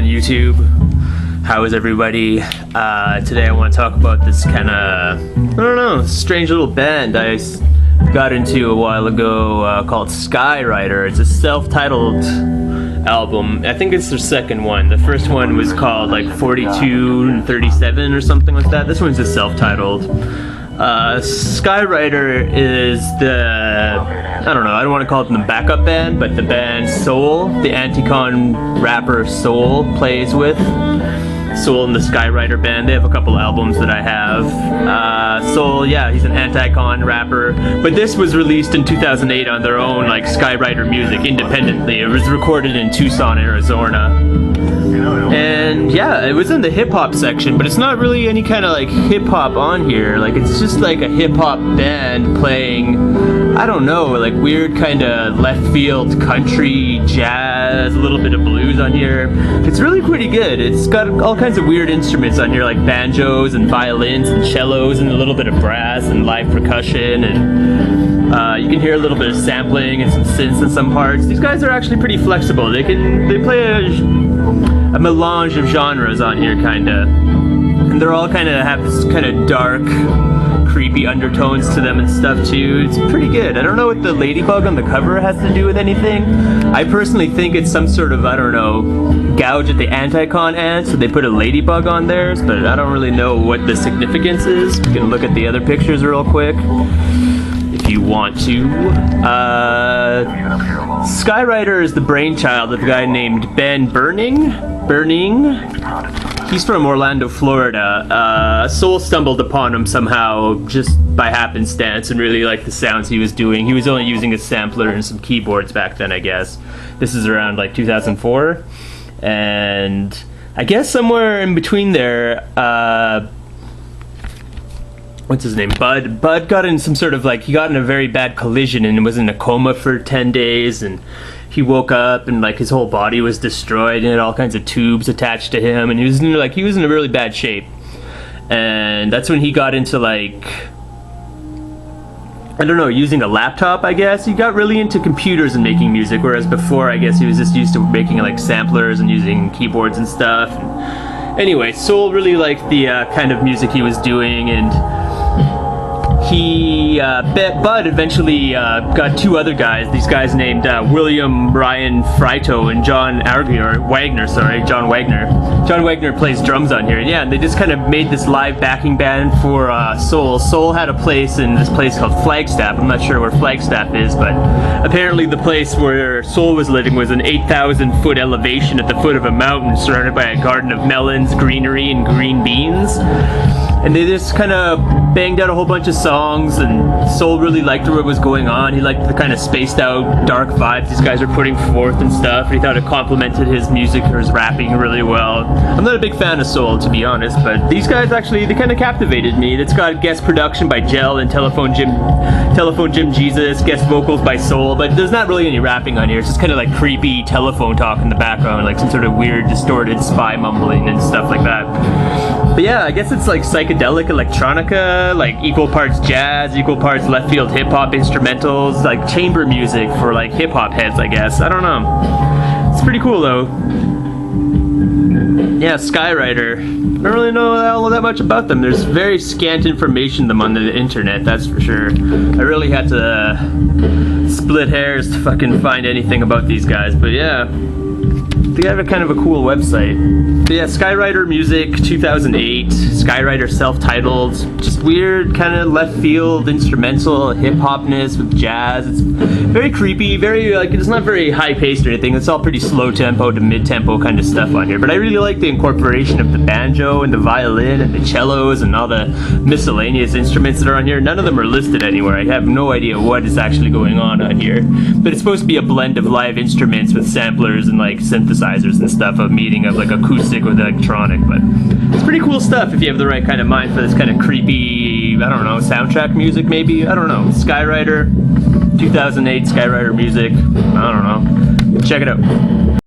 YouTube. How is everybody? Today I want to talk about this kind of, I don't know, strange little band I got into a while ago called Skyrider. It's a self-titled album. I think it's their second one. The first one was called like 42 and 37 or something like that. This one's just self-titled. Skyrider is the, I don't know, I don't want to call it the backup band, but the band Soul, the Anticon rapper Soul plays with. Soul and the Skyrider band, they have a couple albums that I have. Soul, yeah, he's an Anticon rapper, but this was released in 2008 on their own, like Skyridermusic, independently. It was recorded in Tucson, Arizona. And yeah, it was in the hip-hop section, but it's not really any kind of like hip-hop on here. Like, it's just like a hip-hop band playing, I don't know, like weird kind of left field country, jazz, a little bit of blues on here. It's really pretty good. It's got all kinds of weird instruments on here, like banjos and violins and cellos and a little bit of brass and live percussion, and you can hear a little bit of sampling and some synths in some parts. These guys are actually pretty flexible. They play a melange of genres on here, kinda, and they're all kind of have this kind of dark, creepy undertones to them and stuff too. It's pretty good. I don't know what the ladybug on the cover has to do with anything. I personally think it's some sort of, I don't know, gouge at the Anticon ant, so they put a ladybug on theirs, but I don't really know what the significance is. You can look at the other pictures real quick if you want to. Skyrider is the brainchild of a guy named Bud Bernstein. He's from Orlando, Florida. Soul stumbled upon him somehow just by happenstance and really liked the sounds he was doing. He was only using a sampler and some keyboards back then, I guess. This is around like 2004. And I guess somewhere in between there, what's his name? Bud got in some sort of like, he got in a very bad collision and was in a coma for 10 days, and he woke up and like his whole body was destroyed and had all kinds of tubes attached to him, and he was in a really bad shape. And that's when he got into like, I don't know, using a laptop, I guess. He got really into computers and making music, whereas before I guess he was just used to making like samplers and using keyboards and stuff. And anyway, Soul really liked the kind of music he was doing, and Bud eventually got two other guys, these guys named William Ryan Frito and John Wagner. John Wagner plays drums on here, and yeah, they just kind of made this live backing band for Soul. Soul had a place in this place called Flagstaff. I'm not sure where Flagstaff is, but apparently the place where Soul was living was an 8,000 foot elevation at the foot of a mountain surrounded by a garden of melons, greenery, and green beans. And they just kind of banged out a whole bunch of songs, and Soul really liked what was going on. He liked the kind of spaced out, dark vibes these guys are putting forth and stuff. And he thought it complemented his music or his rapping really well. I'm not a big fan of Soul, to be honest, but these guys actually, they kind of captivated me. It's got guest production by Gel and Telephone Jim Jesus, guest vocals by Soul, but there's not really any rapping on here. It's just kind of like creepy telephone talk in the background, like some sort of weird, distorted spy mumbling and stuff like that. But yeah, I guess it's like psychedelic electronica, like equal parts jazz, equal parts left field hip hop instrumentals, like chamber music for like hip hop heads, I guess. I don't know. It's pretty cool though. Yeah, Skyrider. I don't really know all that much about them. There's very scant information on them on the internet, that's for sure. I really had to split hairs to fucking find anything about these guys, but yeah. They have a kind of a cool website. But yeah, Skyridermusic 2008, Skyrider self-titled, just weird kind of left field instrumental hip-hopness with jazz. It's very creepy, very like, it's not very high-paced or anything. It's all pretty slow tempo to mid-tempo kind of stuff on here. But I really like the incorporation of the banjo and the violin and the cellos and all the miscellaneous instruments that are on here. None of them are listed anywhere. I have no idea what is actually going on here. But it's supposed to be a blend of live instruments with samplers and like synthesizers and stuff, a meeting of like acoustic with electronic. But it's pretty cool stuff if you have the right kind of mind for this kind of creepy, I don't know, soundtrack music maybe. I don't know. Skyrider 2008, Skyridermusic. I don't know. Check it out.